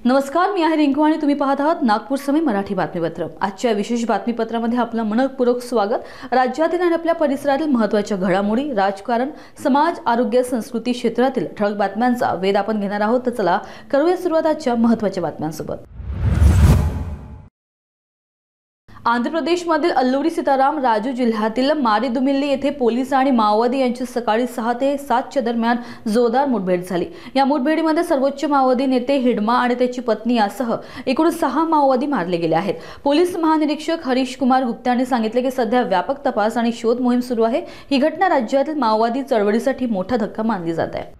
नमस्कार, मी आहे रिंकू आणि तुम्ही पाहत आहात नागपूर समय मराठी बातमीपत्र। आजच्या विशेष बातमीपत्रामध्ये आपलं मनपूर्वक स्वागत। राज्यातील आणि आपल्या परिसरातील महत्त्वाच्या घडामोडी, राजकारण, समाज, आरोग्य, संस्कृती क्षेत्रातील ठळक बातम्यांचा वेध आपण घेणार आहोत। तर चला करूया सुरुवात आजच्या महत्त्वाच्या बातम्यांसोबत। आंध्र प्रदेशमधील अल्लुरी सीताराम राजू जिल्ह्यातील मारीदुमिल्ली येथे पोलीस आणि माओवादी यांची सकाळी 6 ते 7 च्या दरम्यान जोरदार मुठभेड झाली। या मुठभेडीमध्ये सर्वोच्च माओवादी नेते हिडमा आणि त्याची पत्नी यासह एकूण 6 माओवादी मारले गेले आहेत। पोलीस महानिरीक्षक हरीश कुमार गुप्ता यांनी सांगितले की सध्या व्यापक तपास आणि शोध मोहीम सुरू आहे। ही घटना राज्यातील माओवादी चळवळीसाठी मोठा धक्का मानली जात आहे।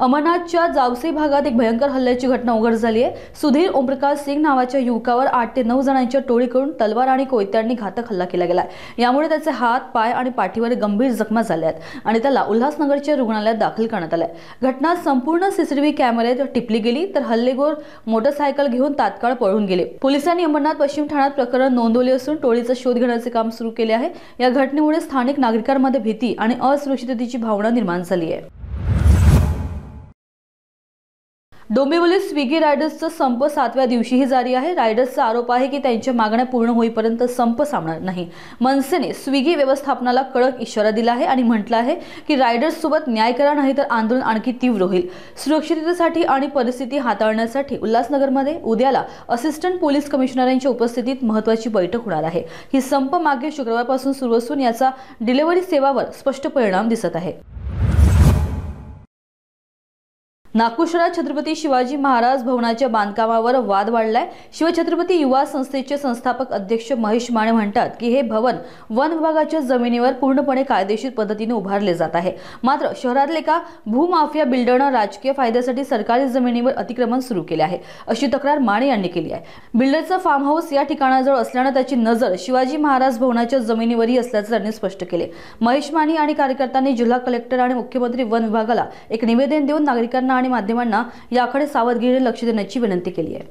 अमरनाथच्या जावसी भागात एक भयंकर हल्ल्याची घटना उघड झाली आहे। सुधीर ओमप्रकाश सिंग नावाच्या युवकावर 8 ते 9 जणांच्या टोळीकडून तलवार आणि कोयत्यांनी घातक हल्ला केला गेला। यामुळे त्याचे हात, पाय आणि पाठीवर गंभीर जखमा झाल्या आहेत आणि त्याला उल्हासनगरच्या रुग्णालयात दाखल करण्यात आले। घटना संपूर्ण सीसीटीव्ही कॅमेऱ्यात टिपली गेली तर हल्लेखोर मोटरसायकल घेऊन तात्काळ पळून गेले। पोलिसांनी अंबरनाथ पश्चिम ठाण्यात प्रकरण नोंदवले असून टोळीचा शोध घेण्याचे काम सुरू केले आहे। या घटनेमुळे स्थानिक नागरिकांमध्ये भीती आणि असुरक्षिततेची भावना निर्माण झाली आहे। डोंबिवलीत स्विगी रायडर्सचा संप 7व्या दिवशीही जारी आहे। रायडर्सचा आरोप आहे की त्यांच्या मागण्या पूर्ण होईपर्यंत संप थांबणार नाही। मनसेने स्विगी व्यवस्थापनाला कडक इशारा दिला आहे आणि म्हटलं आहे की रायडर्स सोबत न्याय करा, नाही तर आंदोलन आणखी तीव्र होईल। सुरक्षिततेसाठी आणि परिस्थिती हाताळण्यासाठी उल्हासनगरमध्ये उद्याला असिस्टंट पोलीस कमिशनरांच्या उपस्थितीत महत्त्वाची बैठक होणार आहे। ही संप मागे शुक्रवारपासून सुरू असून याचा डिलिव्हरी सेवावर स्पष्ट परिणाम दिसत आहे। नागपूर शहरात छत्रपती शिवाजी महाराज भवनाच्या बांधकामावर वाद वाढलाय। शिवछत्रपती युवा संस्थेचे संस्थापक अध्यक्ष महेश माने म्हणतात की हे भवन वन विभागाच्या जमिनीवर पूर्णपणे कायदेशीर पद्धतीने उभारले जात आहे। मात्र शहरातले एका भूमाफिया बिल्डरने राजकीय फायद्यासाठी सरकारी जमिनीवर अतिक्रमण सुरू केले आहे, अशी तक्रार माने यांनी केली आहे। बिल्डरचा फार्म हाऊस या ठिकाणाजवळ असल्याने त्याची नजर शिवाजी महाराज भवनाच्या जमिनीवरही असल्याचे त्यांनी स्पष्ट केले। महेश माने आणि कार्यकर्त्यांनी जिल्हा कलेक्टर आणि मुख्यमंत्री वन विभागाला एक निवेदन देऊन नागरिकांना माध्यमांना याकडे सावधगिरीने लक्ष देण्याची विनंती केली आहे।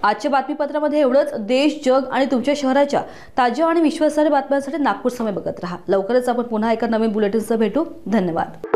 आजच्या बातमीपत्रामध्ये एवढंच। देश, जग आणि तुमच्या शहराच्या ताज्या आणि विश्वासार्ह बातम्यांसाठी नागपूर समय बघत रहा। लवकरच आपण पुन्हा एका नवीन बुलेटिनसह भेटू। धन्यवाद।